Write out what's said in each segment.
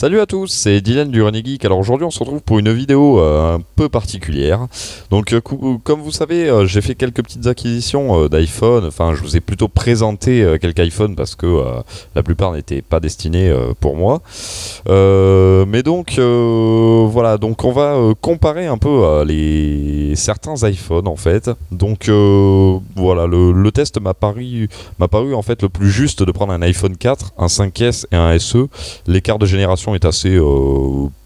Salut à tous, c'est Dylan du René Geek. Alors aujourd'hui on se retrouve pour une vidéo un peu particulière. Donc comme vous savez, j'ai fait quelques petites acquisitions d'iPhone. Enfin je vous ai plutôt présenté quelques iPhones parce que la plupart n'étaient pas destinés pour moi. Mais donc voilà, donc on va comparer un peu certains iPhones en fait. Donc voilà, le test m'a paru en fait le plus juste de prendre un iPhone 4, un 5S et un SE. L'écart de génération est assez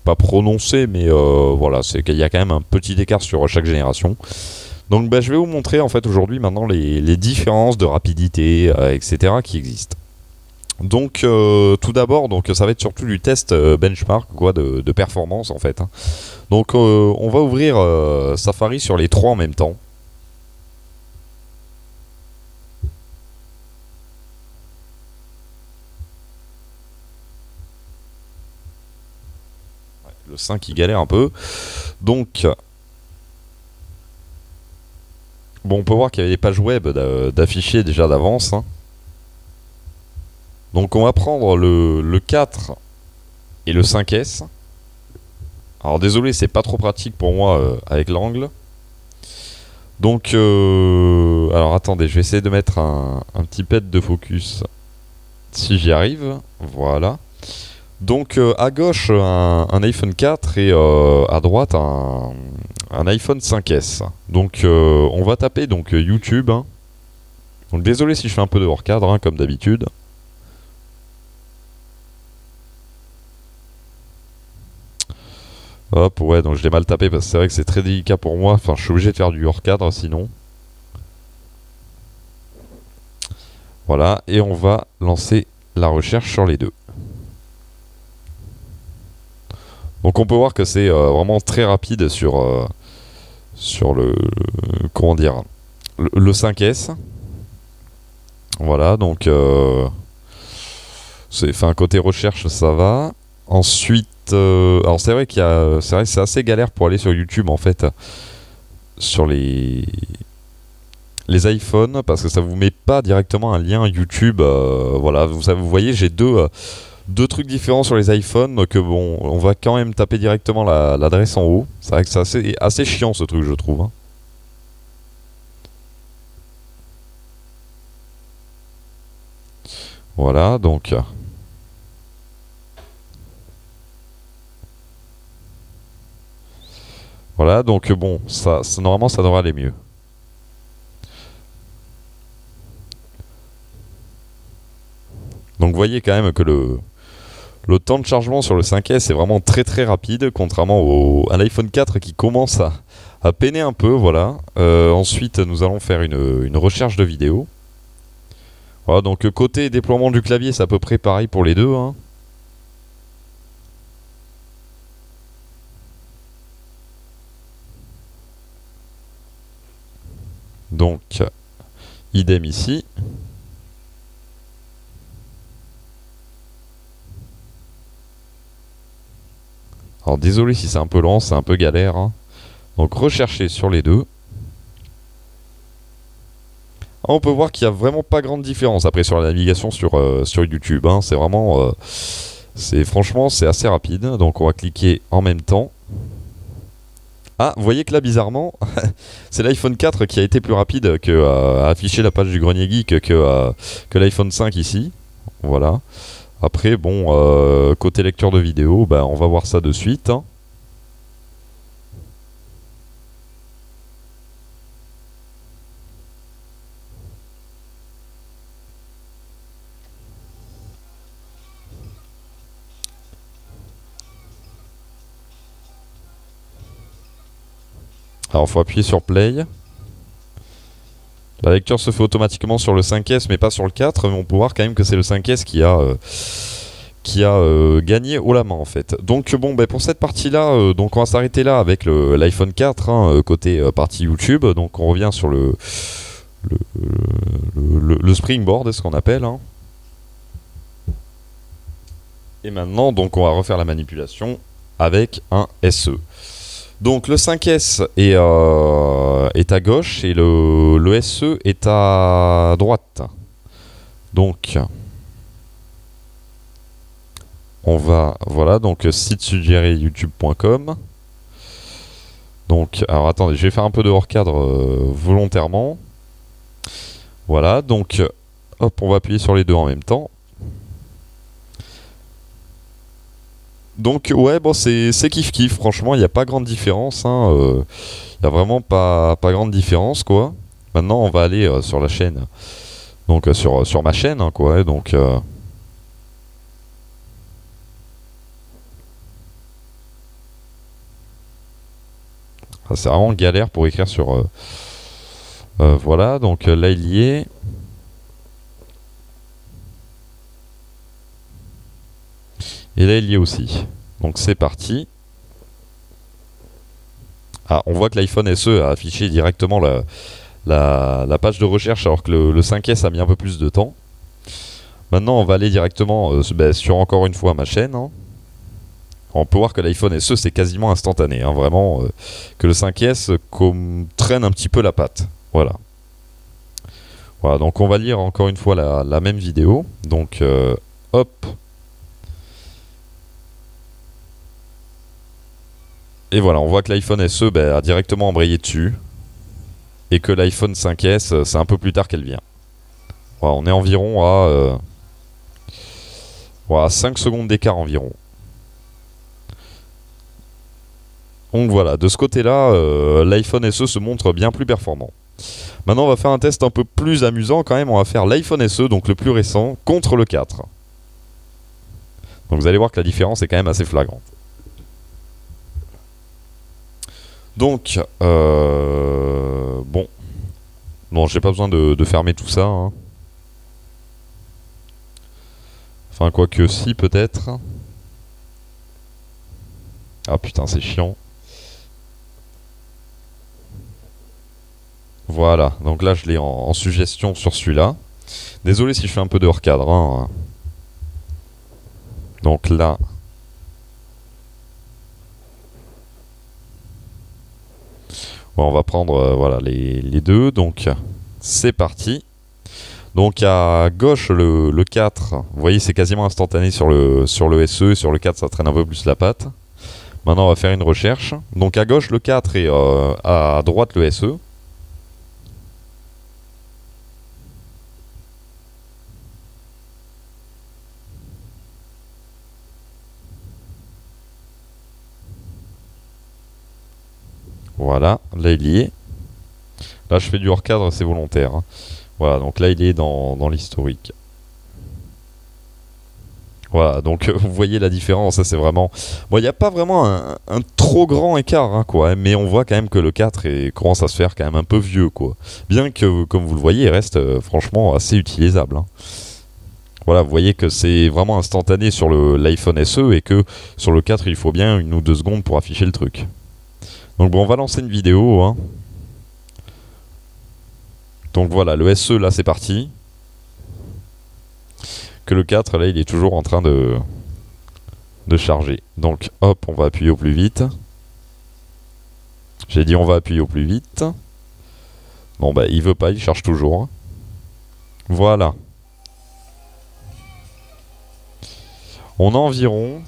pas prononcé, mais voilà, c'est qu'il y a quand même un petit écart sur chaque génération. Donc je vais vous montrer en fait aujourd'hui maintenant les différences de rapidité, etc. qui existent. Donc tout d'abord, donc ça va être surtout du test benchmark quoi, de performance en fait. Hein. Donc on va ouvrir Safari sur les trois en même temps. Le 5 il galère un peu. Donc bon, on peut voir qu'il y avait des pages web d'affichés déjà d'avance. Hein. Donc on va prendre le 4 et le 5S. Alors désolé, c'est pas trop pratique pour moi avec l'angle. Donc alors attendez, je vais essayer de mettre un petit pet de focus si j'y arrive. Voilà. Donc à gauche un iPhone 4 et à droite un iPhone 5S. Donc on va taper donc YouTube. Hein. Donc désolé si je fais un peu de hors cadre hein, comme d'habitude. Hop, ouais, donc je l'ai mal tapé parce que c'est vrai que c'est très délicat pour moi. Enfin, je suis obligé de faire du hors cadre sinon. Voilà, et on va lancer la recherche sur les deux. Donc on peut voir que c'est vraiment très rapide sur le comment dire le 5S. Voilà, donc c'est enfin côté recherche ça va. Ensuite alors c'est vrai que c'est assez galère pour aller sur YouTube en fait sur les iPhones parce que ça vous met pas directement un lien YouTube voilà, vous voyez, j'ai deux trucs différents sur les iPhones que bon, on va quand même taper directement l'adresse en haut. C'est vrai que c'est assez chiant ce truc, je trouve. Hein. Voilà, donc. Voilà, donc bon, normalement ça devrait aller mieux. Donc vous voyez quand même que le temps de chargement sur le 5S est vraiment très très rapide, contrairement à l'iPhone 4 qui commence à peiner un peu, voilà. Ensuite, nous allons faire une recherche de vidéo. Voilà, donc côté déploiement du clavier, c'est à peu près pareil pour les deux. Hein. Donc, idem ici. Alors désolé si c'est un peu lent, c'est un peu galère. Hein. Donc rechercher sur les deux. Ah, on peut voir qu'il n'y a vraiment pas grande différence après sur la navigation sur YouTube. Hein. C'est vraiment... franchement c'est assez rapide. Donc on va cliquer en même temps. Ah, vous voyez que là bizarrement, c'est l'iPhone 4 qui a été plus rapide à afficher la page du Grenier Geek que l'iPhone 5 ici. Voilà. Après, bon, côté lecteur de vidéo, bah, on va voir ça de suite. Hein. Alors, il faut appuyer sur Play. La lecture se fait automatiquement sur le 5S, mais pas sur le 4. Mais on peut voir quand même que c'est le 5S qui a gagné haut la main en fait. Donc bon, bah, pour cette partie-là, donc on va s'arrêter là avec l'iPhone 4 hein, côté partie YouTube. Donc on revient sur le springboard, ce qu'on appelle. Hein. Et maintenant, donc on va refaire la manipulation avec un SE. Donc le 5S est à gauche et le SE est à droite. Donc on va, voilà, donc site suggéré youtube.com. Donc, alors attendez, je vais faire un peu de hors-cadre volontairement. Voilà, donc, hop, on va appuyer sur les deux en même temps. Donc, ouais, bon, c'est kiff-kiff, franchement, il n'y a pas grande différence, hein, il n'y a vraiment pas grande différence, quoi. Maintenant, on va aller sur la chaîne, donc sur ma chaîne, hein, quoi, donc... c'est vraiment galère pour écrire sur... voilà, donc là, il y est. Et là, il y est aussi. Donc c'est parti. Ah, on voit que l'iPhone SE a affiché directement la page de recherche alors que le 5S a mis un peu plus de temps. Maintenant, on va aller directement sur encore une fois ma chaîne, hein. On peut voir que l'iPhone SE c'est quasiment instantané, hein, vraiment que le 5S traîne un petit peu la patte. Voilà. Voilà, donc on va lire encore une fois la même vidéo. Donc hop. Et voilà, on voit que l'iPhone SE a directement embrayé dessus. Et que l'iPhone 5S, c'est un peu plus tard qu'elle vient. Voilà, on est environ à voilà, 5 secondes d'écart environ. Donc voilà, de ce côté-là, l'iPhone SE se montre bien plus performant. Maintenant, on va faire un test un peu plus amusant quand même. On va faire l'iPhone SE, donc le plus récent, contre le 4. Donc vous allez voir que la différence est quand même assez flagrante. Donc, bon. Non, j'ai pas besoin de fermer tout ça, hein. Enfin, quoique si, peut-être. Ah putain, c'est chiant. Voilà, donc là je l'ai en suggestion sur celui-là. Désolé si je fais un peu de hors-cadre, hein. Donc là... Bon, on va prendre voilà, les deux, donc c'est parti. Donc à gauche le 4, vous voyez c'est quasiment instantané sur le SE, sur le 4 ça traîne un peu plus la patte. Maintenant on va faire une recherche. Donc à gauche le 4 et à droite le SE. Voilà, là il y est. Là je fais du hors-cadre, c'est volontaire, hein. Voilà, donc là il est dans l'historique. Voilà, donc vous voyez la différence, ça c'est vraiment... Bon, il n'y a pas vraiment un trop grand écart, hein, quoi, mais on voit quand même que le 4 commence à se faire quand même un peu vieux, quoi. Bien que, comme vous le voyez, il reste franchement assez utilisable, hein. Voilà, vous voyez que c'est vraiment instantané sur l'iPhone SE et que sur le 4, il faut bien 1 ou 2 secondes pour afficher le truc. Donc bon, on va lancer une vidéo, hein. Donc voilà, le SE, là, c'est parti. Que le 4, là, il est toujours en train de charger. Donc, hop, on va appuyer au plus vite. J'ai dit on va appuyer au plus vite. Bon, bah, il veut pas, il charge toujours. Voilà. On a environ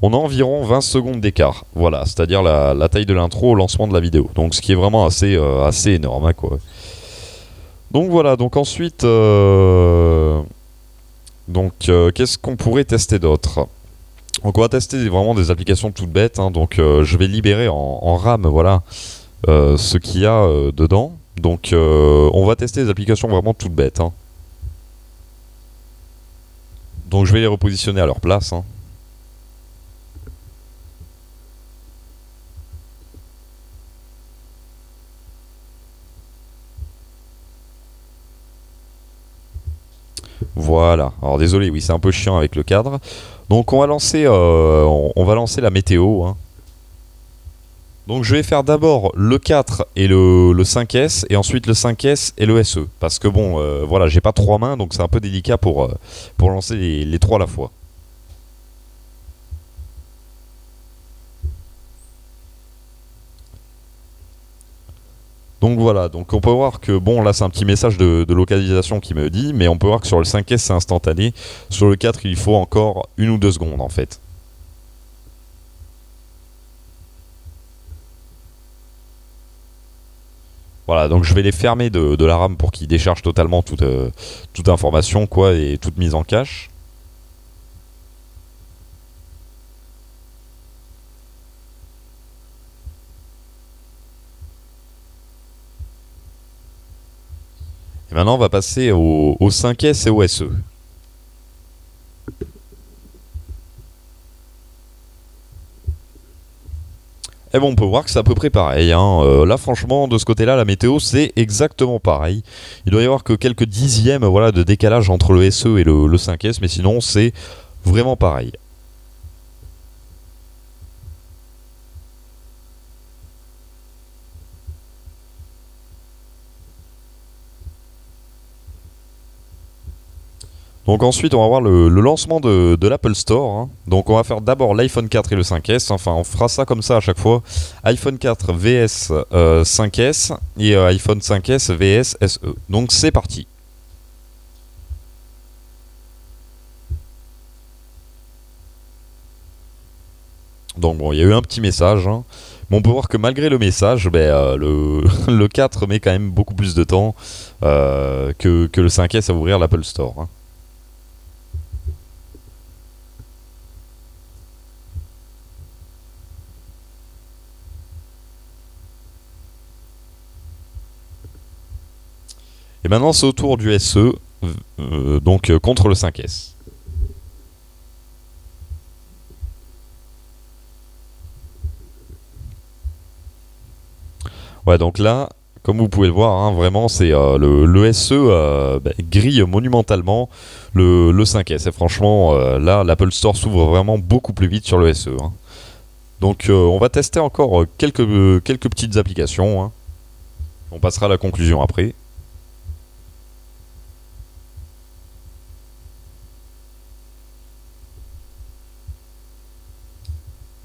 20 secondes d'écart. Voilà, c'est-à-dire la taille de l'intro au lancement de la vidéo. Donc, ce qui est vraiment assez énorme, hein, quoi. Donc voilà, donc ensuite, qu'est-ce qu'on pourrait tester d'autre? Donc on va tester vraiment des applications toutes bêtes, hein. Donc je vais libérer en RAM, voilà, ce qu'il y a dedans. Donc on va tester des applications vraiment toutes bêtes, hein. Donc je vais les repositionner à leur place, hein. Voilà. Alors désolé, oui, c'est un peu chiant avec le cadre. Donc on va lancer la météo, hein. Donc je vais faire d'abord le 4 et le 5S et ensuite le 5S et le SE. Parce que bon, voilà, j'ai pas 3 mains, donc c'est un peu délicat pour lancer les 3 à la fois. Donc voilà, donc on peut voir que bon là c'est un petit message de localisation qui me dit, mais on peut voir que sur le 5S c'est instantané, sur le 4 il faut encore 1 ou 2 secondes en fait. Voilà, donc je vais les fermer de la RAM pour qu'ils déchargent totalement toute information quoi et toute mise en cache. Et maintenant on va passer au 5S et au SE. Et bon, on peut voir que c'est à peu près pareil, hein. Là, franchement, de ce côté-là, la météo, c'est exactement pareil. Il doit y avoir que quelques dixièmes voilà, de décalage entre le SE et le 5S, mais sinon, c'est vraiment pareil. Donc ensuite, on va voir le lancement de l'Apple Store, hein. Donc on va faire d'abord l'iPhone 4 et le 5S. Enfin, on fera ça comme ça à chaque fois. iPhone 4 vs 5S et iPhone 5S vs SE. Donc c'est parti. Donc bon, il y a eu un petit message, hein. Mais on peut voir que malgré le message, ben, le 4 met quand même beaucoup plus de temps que le 5S à ouvrir l'Apple Store, hein. Et maintenant, c'est au tour du SE, donc contre le 5S. Ouais, donc là, comme vous pouvez le voir, hein, vraiment, c'est le SE grille monumentalement le 5S. Et franchement, là, l'Apple Store s'ouvre vraiment beaucoup plus vite sur le SE, hein. Donc, on va tester encore quelques petites applications, hein. On passera à la conclusion après.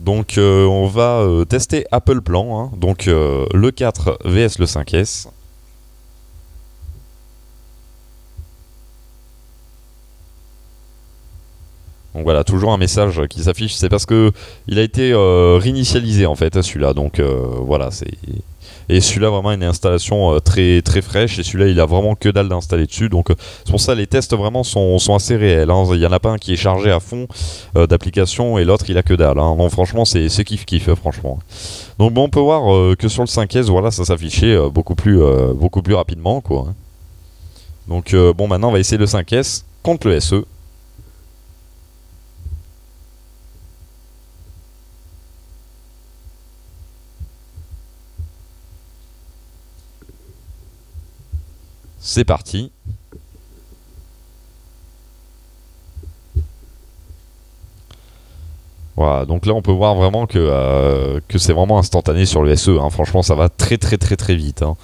Donc on va tester Apple Plan, hein. Donc le 4 vs le 5S. Donc voilà, toujours un message qui s'affiche. C'est parce que il a été réinitialisé en fait, celui-là. Donc voilà, c'est et celui-là vraiment une installation très très fraîche. Et celui-là, il a vraiment que dalle d'installer dessus. Donc c'est pour ça les tests vraiment sont assez réels, hein. Il y en a pas un qui est chargé à fond d'application et l'autre il a que dalle, hein. Non, franchement, c'est kiff kiff, franchement. Donc bon, on peut voir que sur le 5S, voilà, ça s'affichait beaucoup plus rapidement, quoi, hein. Donc bon, maintenant on va essayer le 5S contre le SE. C'est parti. Voilà, donc là on peut voir vraiment que c'est vraiment instantané sur le SE, hein. Franchement, ça va très très très très vite, hein.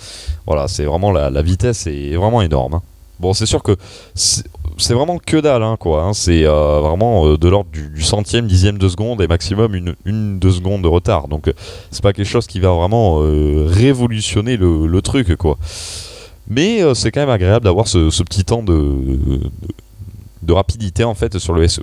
Voilà, c'est vraiment la vitesse est vraiment énorme, hein. Bon, c'est sûr que c'est vraiment que dalle, hein, quoi, hein. C'est vraiment de l'ordre du centième, dixième de seconde et maximum une 2 secondes de retard. Donc c'est pas quelque chose qui va vraiment révolutionner le truc, quoi. Mais c'est quand même agréable d'avoir ce petit temps de rapidité en fait sur le SE.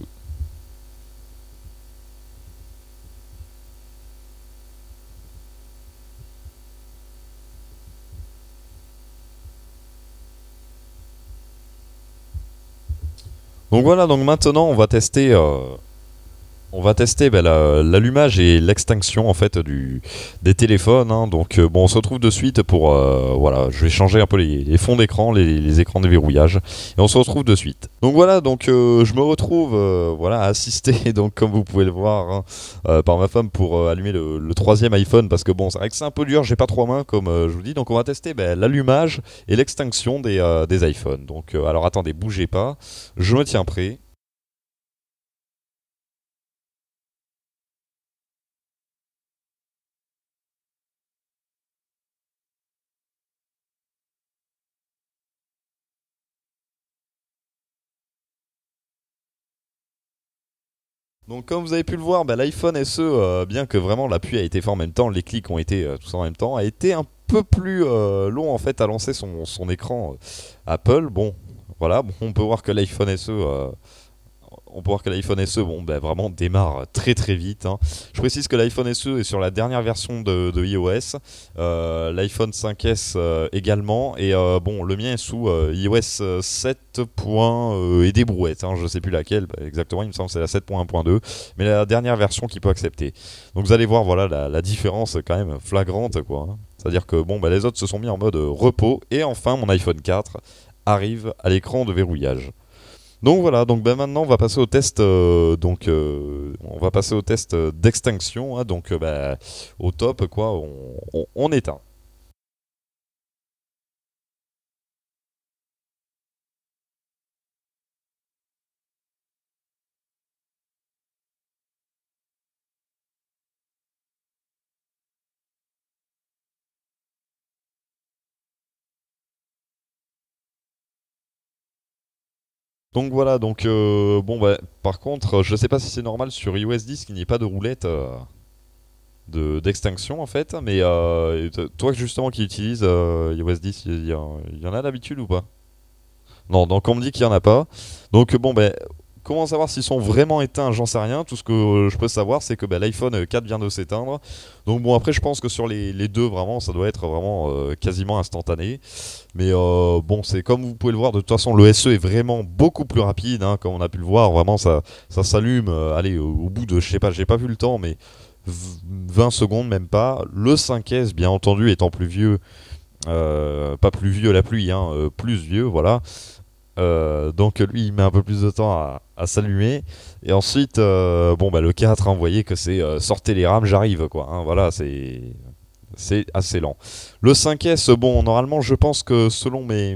Donc voilà, donc maintenant on va tester ben, l'allumage et l'extinction en fait des téléphones, hein. Donc bon, on se retrouve de suite pour voilà, je vais changer un peu les fonds d'écran, les écrans de verrouillage, et on se retrouve de suite. Donc voilà, donc je me retrouve voilà assisté donc comme vous pouvez le voir, hein, par ma femme pour allumer le troisième iPhone parce que bon, c'est vrai que c'est un peu dur, j'ai pas trois mains comme je vous dis, donc on va tester ben, l'allumage et l'extinction des iPhones. Donc alors attendez, bougez pas, je me tiens prêt. Donc comme vous avez pu le voir, bah, l'iPhone SE, bien que vraiment l'appui a été fait en même temps, les clics ont été tous en même temps, a été un peu plus long en fait à lancer son écran Apple. Bon, voilà, bon, on peut voir que l'iPhone SE bon, ben, vraiment démarre très très vite, hein. Je précise que l'iPhone SE est sur la dernière version de iOS, l'iPhone 5S également, et bon, le mien est sous iOS 7. Et des brouettes, hein, je sais plus laquelle exactement, il me semble que c'est la 7.1.2, mais la dernière version qui peut accepter. Donc vous allez voir, voilà, la différence quand même flagrante, quoi, hein. C'est-à-dire que bon, ben, les autres se sont mis en mode repos, et enfin mon iPhone 4 arrive à l'écran de verrouillage. Donc voilà, donc ben maintenant on va passer au test, on va passer au test d'extinction, hein, donc ben, au top quoi, on éteint. Donc voilà, donc bon bah par contre je sais pas si c'est normal sur iOS 10 qu'il n'y ait pas de roulette d'extinction en fait, mais toi justement qui utilises iOS 10, il y en a d'habitude ou pas? Non, donc on me dit qu'il n'y en a pas. Donc bon, ben, comment savoir s'ils sont vraiment éteints? J'en sais rien. Tout ce que je peux savoir, c'est que ben, l'iPhone 4 vient de s'éteindre. Donc bon, après, je pense que sur les deux, vraiment, ça doit être vraiment quasiment instantané. Mais bon, c'est comme vous pouvez le voir, de toute façon, le SE est vraiment beaucoup plus rapide, hein, comme on a pu le voir. Vraiment, ça s'allume, allez, au bout de, je sais pas, j'ai pas vu le temps, mais 20 secondes, même pas. Le 5S, bien entendu, étant plus vieux, pas plus vieux la pluie, hein, plus vieux, voilà. Donc lui il met un peu plus de temps à s'allumer. Et ensuite, bon bah le 4, hein, vous voyez que c'est sortez les rames, j'arrive quoi, hein, voilà, c'est assez lent. Le 5S, bon normalement je pense que selon mes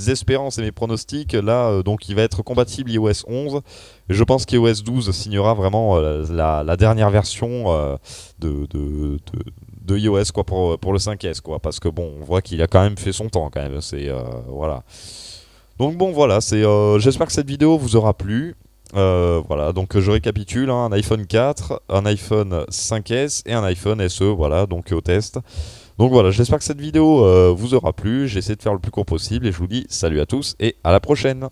espérances et mes pronostics, là donc il va être compatible iOS 11. Et je pense qu'iOS 12 signera vraiment la dernière version de iOS quoi pour le 5S quoi, parce que bon on voit qu'il a quand même fait son temps quand même, c'est voilà. Donc bon voilà, j'espère que cette vidéo vous aura plu. Voilà, donc je récapitule, hein, un iPhone 4, un iPhone 5S et un iPhone SE, voilà, donc au test. Donc voilà, j'espère que cette vidéo vous aura plu, j'ai essayé de faire le plus court possible et je vous dis salut à tous et à la prochaine.